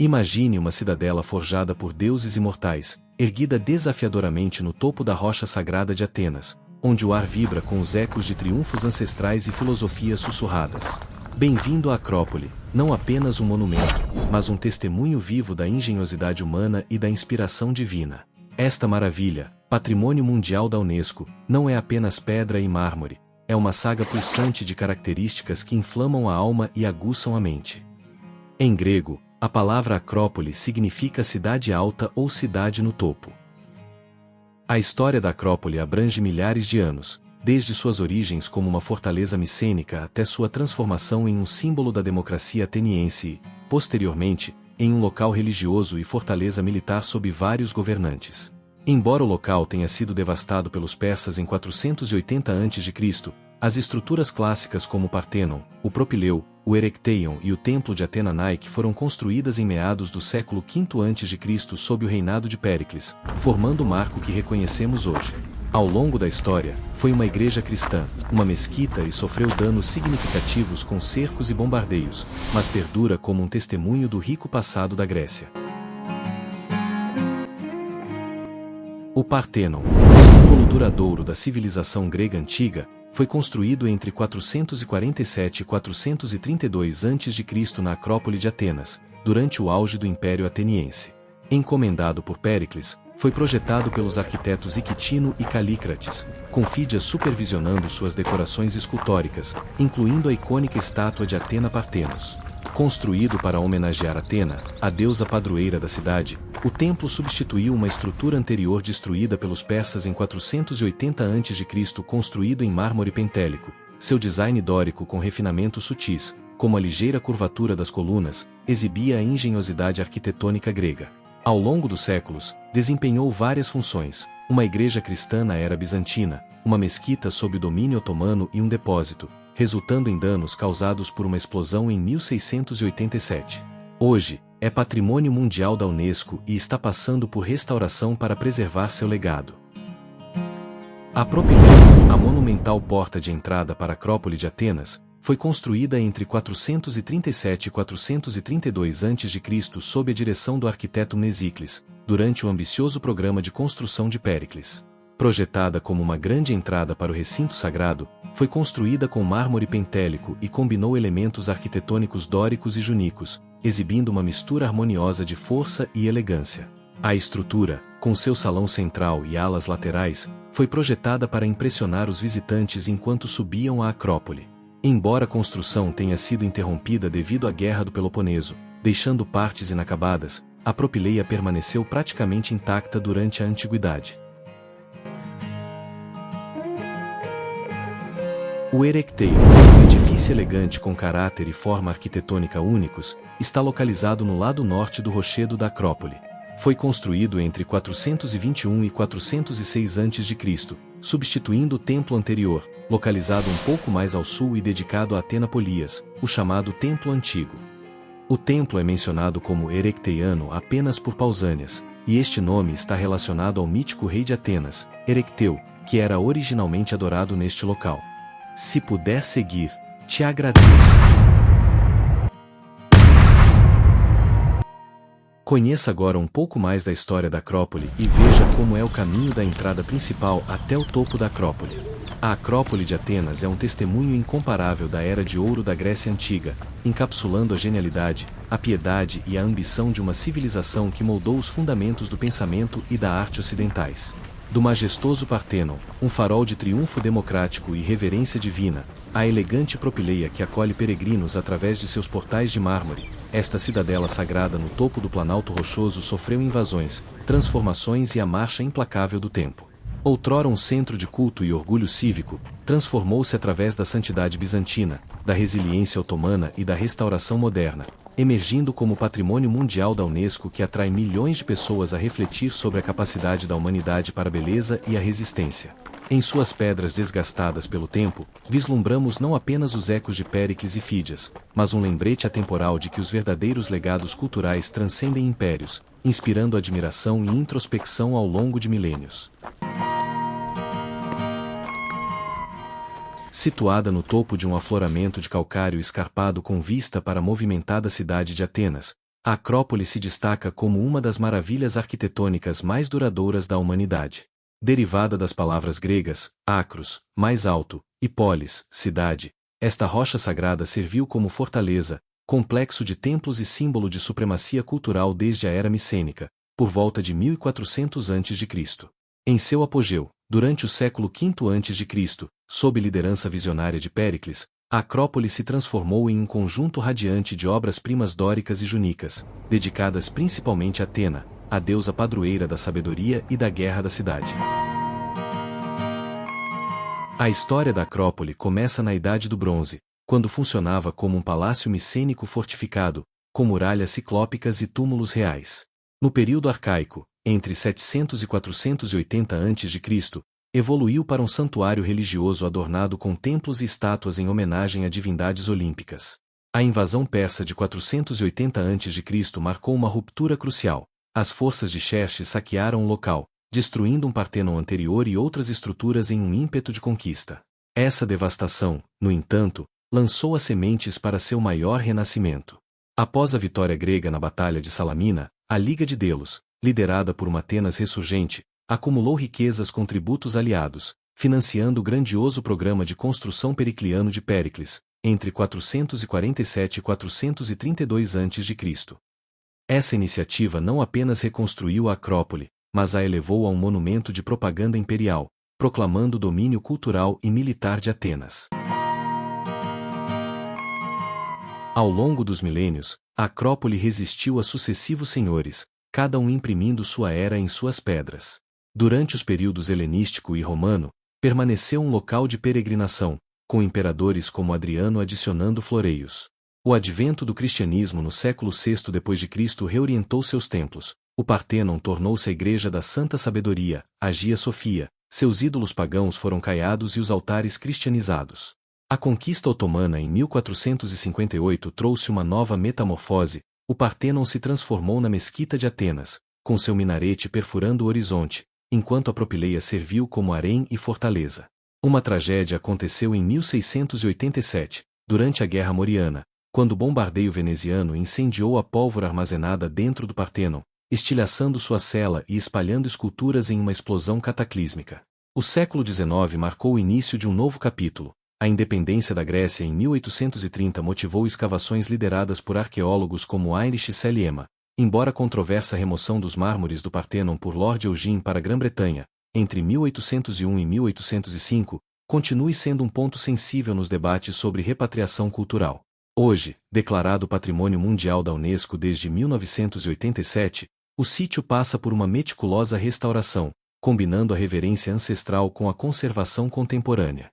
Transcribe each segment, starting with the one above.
Imagine uma cidadela forjada por deuses imortais, erguida desafiadoramente no topo da rocha sagrada de Atenas, onde o ar vibra com os ecos de triunfos ancestrais e filosofias sussurradas. Bem-vindo à Acrópole, não apenas um monumento, mas um testemunho vivo da engenhosidade humana e da inspiração divina. Esta maravilha, patrimônio mundial da Unesco, não é apenas pedra e mármore, é uma saga pulsante de características que inflamam a alma e aguçam a mente. Em grego, a palavra Acrópole significa cidade alta ou cidade no topo. A história da Acrópole abrange milhares de anos, desde suas origens como uma fortaleza micênica até sua transformação em um símbolo da democracia ateniense e, posteriormente, em um local religioso e fortaleza militar sob vários governantes. Embora o local tenha sido devastado pelos persas em 480 a.C., as estruturas clássicas como o Partenon, o Propileu, o Erechtheion e o Templo de Atena Nike foram construídas em meados do século V a.C. sob o reinado de Péricles, formando o marco que reconhecemos hoje. Ao longo da história, foi uma igreja cristã, uma mesquita e sofreu danos significativos com cercos e bombardeios, mas perdura como um testemunho do rico passado da Grécia. O Partenon, o símbolo duradouro da civilização grega antiga, foi construído entre 447 e 432 a.C. na Acrópole de Atenas, durante o auge do Império Ateniense. Encomendado por Péricles, foi projetado pelos arquitetos Iquitino e Calícrates, com Fídias supervisionando suas decorações escultóricas, incluindo a icônica estátua de Atena Partenos. Construído para homenagear Atena, a deusa padroeira da cidade, o templo substituiu uma estrutura anterior destruída pelos persas em 480 a.C. construído em mármore pentélico. Seu design dórico com refinamentos sutis, como a ligeira curvatura das colunas, exibia a engenhosidade arquitetônica grega. Ao longo dos séculos, desempenhou várias funções: uma igreja cristã na era bizantina, uma mesquita sob o domínio otomano e um depósito, resultando em danos causados por uma explosão em 1687. Hoje, é patrimônio mundial da Unesco e está passando por restauração para preservar seu legado. A Propileu, a monumental porta de entrada para a Acrópole de Atenas, foi construída entre 437 e 432 a.C. sob a direção do arquiteto Mnesícles, durante o ambicioso programa de construção de Péricles. Projetada como uma grande entrada para o recinto sagrado, foi construída com mármore pentélico e combinou elementos arquitetônicos dóricos e junílicos, exibindo uma mistura harmoniosa de força e elegância. A estrutura, com seu salão central e alas laterais, foi projetada para impressionar os visitantes enquanto subiam a Acrópole. Embora a construção tenha sido interrompida devido à Guerra do Peloponeso, deixando partes inacabadas, a Propileia permaneceu praticamente intacta durante a Antiguidade. O Erechtheion, um edifício elegante com caráter e forma arquitetônica únicos, está localizado no lado norte do rochedo da Acrópole. Foi construído entre 421 e 406 a.C., substituindo o templo anterior, localizado um pouco mais ao sul e dedicado a Atena Polias, o chamado Templo Antigo. O templo é mencionado como Erechtheiano apenas por Pausânias, e este nome está relacionado ao mítico rei de Atenas, Erechtheu, que era originalmente adorado neste local. Se puder seguir, te agradeço. Conheça agora um pouco mais da história da Acrópole e veja como é o caminho da entrada principal até o topo da Acrópole. A Acrópole de Atenas é um testemunho incomparável da Era de Ouro da Grécia Antiga, encapsulando a genialidade, a piedade e a ambição de uma civilização que moldou os fundamentos do pensamento e da arte ocidentais. Do majestoso Partenon, um farol de triunfo democrático e reverência divina, à elegante Propileia que acolhe peregrinos através de seus portais de mármore, esta cidadela sagrada no topo do Planalto Rochoso sofreu invasões, transformações e a marcha implacável do tempo. Outrora um centro de culto e orgulho cívico, transformou-se através da santidade bizantina, da resiliência otomana e da restauração moderna, emergindo como patrimônio mundial da Unesco que atrai milhões de pessoas a refletir sobre a capacidade da humanidade para a beleza e a resistência. Em suas pedras desgastadas pelo tempo, vislumbramos não apenas os ecos de Péricles e Fídias, mas um lembrete atemporal de que os verdadeiros legados culturais transcendem impérios, inspirando admiração e introspecção ao longo de milênios. Situada no topo de um afloramento de calcário escarpado com vista para a movimentada cidade de Atenas, A Acrópole se destaca como uma das maravilhas arquitetônicas mais duradouras da humanidade. Derivada das palavras gregas, acros, mais alto, e polis, cidade, esta rocha sagrada serviu como fortaleza, complexo de templos e símbolo de supremacia cultural desde a era micênica, por volta de 1400 a.C. Em seu apogeu, durante o século V a.C., sob liderança visionária de Péricles, a Acrópole se transformou em um conjunto radiante de obras-primas dóricas e junicas, dedicadas principalmente a Atena, a deusa padroeira da sabedoria e da guerra da cidade. A história da Acrópole começa na Idade do Bronze, quando funcionava como um palácio micênico fortificado, com muralhas ciclópicas e túmulos reais. No período arcaico, entre 700 e 480 a.C., evoluiu para um santuário religioso adornado com templos e estátuas em homenagem a divindades olímpicas. A invasão persa de 480 a.C. marcou uma ruptura crucial. As forças de Xerxes saquearam o local, destruindo um Partenon anterior e outras estruturas em um ímpeto de conquista. Essa devastação, no entanto, lançou as sementes para seu maior renascimento. Após a vitória grega na Batalha de Salamina, a Liga de Delos, liderada por uma Atenas ressurgente, acumulou riquezas com tributos aliados, financiando o grandioso programa de construção pericliano de Péricles, entre 447 e 432 a.C. Essa iniciativa não apenas reconstruiu a Acrópole, mas a elevou a um monumento de propaganda imperial, proclamando o domínio cultural e militar de Atenas. Ao longo dos milênios, a Acrópole resistiu a sucessivos senhores, cada um imprimindo sua era em suas pedras. Durante os períodos helenístico e romano, permaneceu um local de peregrinação, com imperadores como Adriano adicionando floreios. O advento do cristianismo no século VI d.C. reorientou seus templos. O Partenon tornou-se a igreja da Santa Sabedoria, Hagia Sophia, seus ídolos pagãos foram caiados e os altares cristianizados. A conquista otomana em 1458 trouxe uma nova metamorfose. O Partenon se transformou na Mesquita de Atenas, com seu minarete perfurando o horizonte, enquanto a Propileia serviu como harém e fortaleza. Uma tragédia aconteceu em 1687, durante a Guerra Moriana, quando o bombardeio veneziano incendiou a pólvora armazenada dentro do Partenon, estilhaçando sua cela e espalhando esculturas em uma explosão cataclísmica. O século XIX marcou o início de um novo capítulo. A independência da Grécia em 1830 motivou escavações lideradas por arqueólogos como Heinrich Schliemann. Embora a controversa remoção dos mármores do Partenon por Lord Eugene para a Grã-Bretanha, entre 1801 e 1805, continue sendo um ponto sensível nos debates sobre repatriação cultural. Hoje, declarado Patrimônio Mundial da Unesco desde 1987, o sítio passa por uma meticulosa restauração, combinando a reverência ancestral com a conservação contemporânea.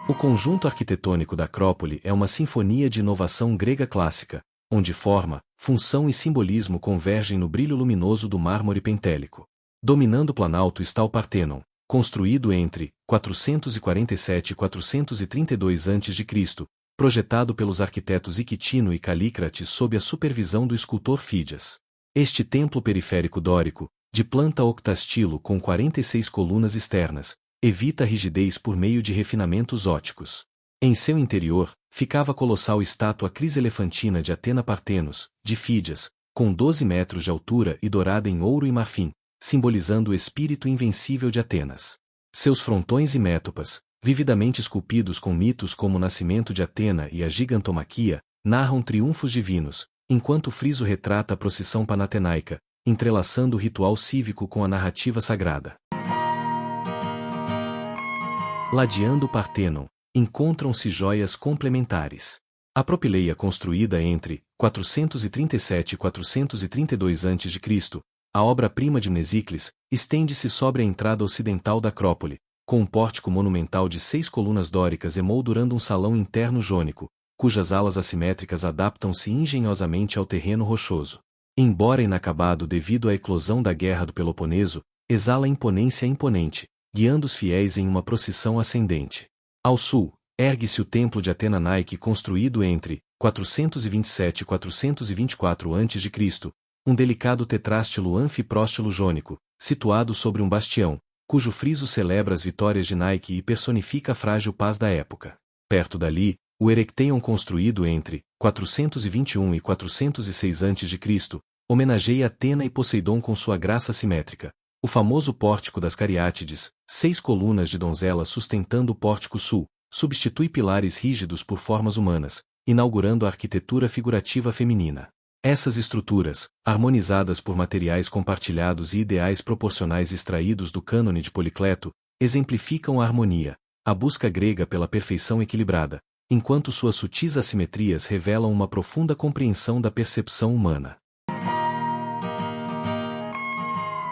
O conjunto arquitetônico da Acrópole é uma sinfonia de inovação grega clássica, onde forma, função e simbolismo convergem no brilho luminoso do mármore pentélico. Dominando o planalto está o Partenon, construído entre 447 e 432 a.C., projetado pelos arquitetos Iquitino e Calícrates sob a supervisão do escultor Fídias. Este templo periférico dórico, de planta octastilo com 46 colunas externas, evita a rigidez por meio de refinamentos óticos. Em seu interior, ficava a colossal estátua criselefantina de Atena Partenos, de Fídias, com 12 metros de altura e dourada em ouro e marfim, simbolizando o espírito invencível de Atenas. Seus frontões e métopas, vividamente esculpidos com mitos como o nascimento de Atena e a gigantomaquia, narram triunfos divinos, enquanto o friso retrata a procissão panatenaica, entrelaçando o ritual cívico com a narrativa sagrada. Ladeando o Partenon, encontram-se joias complementares. A Propileia construída entre 437 e 432 a.C., a obra-prima de Mnesícles, estende-se sobre a entrada ocidental da Acrópole, com um pórtico monumental de 6 colunas dóricas emoldurando um salão interno jônico, cujas alas assimétricas adaptam-se engenhosamente ao terreno rochoso. Embora inacabado devido à eclosão da Guerra do Peloponeso, exala imponência imponente, guiando os fiéis em uma procissão ascendente. Ao sul, ergue-se o Templo de Atena Nike construído entre 427 e 424 a.C., um delicado tetrástilo anfipróstilo jônico, situado sobre um bastião, cujo friso celebra as vitórias de Nike e personifica a frágil paz da época. Perto dali, O Erechtheion, construído entre 421 e 406 a.C., homenageia Atena e Poseidon com sua graça simétrica. O famoso Pórtico das Cariátides, 6 colunas de donzelas sustentando o pórtico sul, substitui pilares rígidos por formas humanas, inaugurando a arquitetura figurativa feminina. Essas estruturas, harmonizadas por materiais compartilhados e ideais proporcionais extraídos do cânone de Policleto, exemplificam a harmonia, a busca grega pela perfeição equilibrada, enquanto suas sutis assimetrias revelam uma profunda compreensão da percepção humana.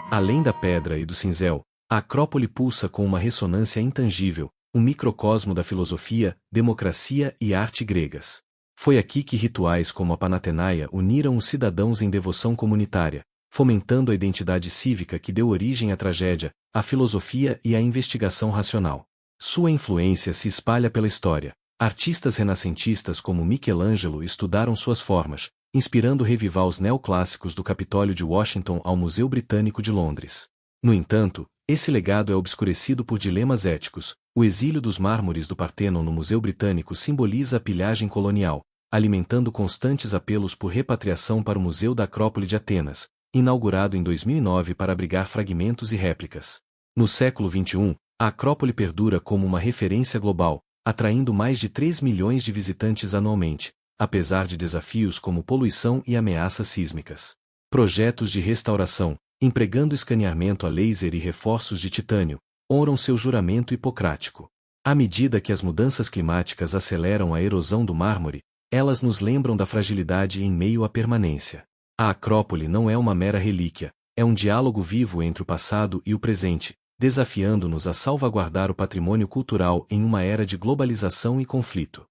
Além da pedra e do cinzel, a Acrópole pulsa com uma ressonância intangível, um microcosmo da filosofia, democracia e arte gregas. Foi aqui que rituais como a Panatenaia uniram os cidadãos em devoção comunitária, fomentando a identidade cívica que deu origem à tragédia, à filosofia e à investigação racional. Sua influência se espalha pela história. Artistas renascentistas como Michelangelo estudaram suas formas, inspirando revivals neoclássicos do Capitólio de Washington ao Museu Britânico de Londres. No entanto, esse legado é obscurecido por dilemas éticos. O exílio dos mármores do Partenon no Museu Britânico simboliza a pilhagem colonial, alimentando constantes apelos por repatriação para o Museu da Acrópole de Atenas, inaugurado em 2009 para abrigar fragmentos e réplicas. No século XXI, a Acrópole perdura como uma referência global, atraindo mais de 3 milhões de visitantes anualmente, apesar de desafios como poluição e ameaças sísmicas. Projetos de restauração, empregando escaneamento a laser e reforços de titânio, honram seu juramento hipocrático. À medida que as mudanças climáticas aceleram a erosão do mármore, elas nos lembram da fragilidade em meio à permanência. A Acrópole não é uma mera relíquia, é um diálogo vivo entre o passado e o presente, desafiando-nos a salvaguardar o patrimônio cultural em uma era de globalização e conflito.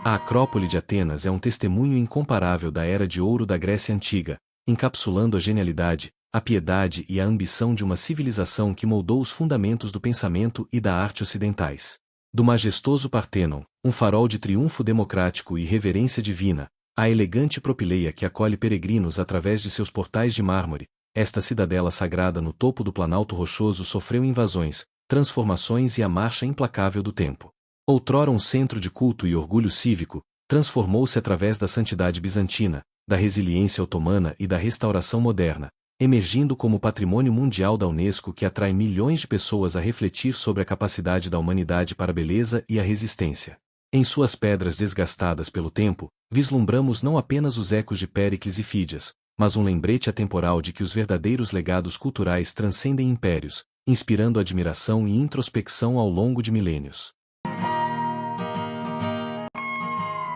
A Acrópole de Atenas é um testemunho incomparável da era de ouro da Grécia Antiga, encapsulando a genialidade, a piedade e a ambição de uma civilização que moldou os fundamentos do pensamento e da arte ocidentais. Do majestoso Partenon, um farol de triunfo democrático e reverência divina, à elegante Propileia que acolhe peregrinos através de seus portais de mármore, esta cidadela sagrada no topo do Planalto Rochoso sofreu invasões, transformações e a marcha implacável do tempo. Outrora um centro de culto e orgulho cívico, transformou-se através da santidade bizantina, da resiliência otomana e da restauração moderna, emergindo como patrimônio mundial da Unesco que atrai milhões de pessoas a refletir sobre a capacidade da humanidade para a beleza e a resistência. Em suas pedras desgastadas pelo tempo, vislumbramos não apenas os ecos de Péricles e Fídias, mas um lembrete atemporal de que os verdadeiros legados culturais transcendem impérios, inspirando admiração e introspecção ao longo de milênios.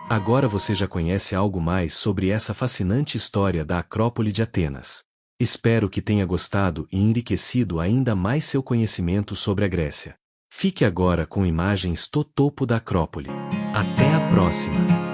Agora você já conhece algo mais sobre essa fascinante história da Acrópole de Atenas. Espero que tenha gostado e enriquecido ainda mais seu conhecimento sobre a Grécia. Fique agora com imagens do topo da Acrópole. Até a próxima!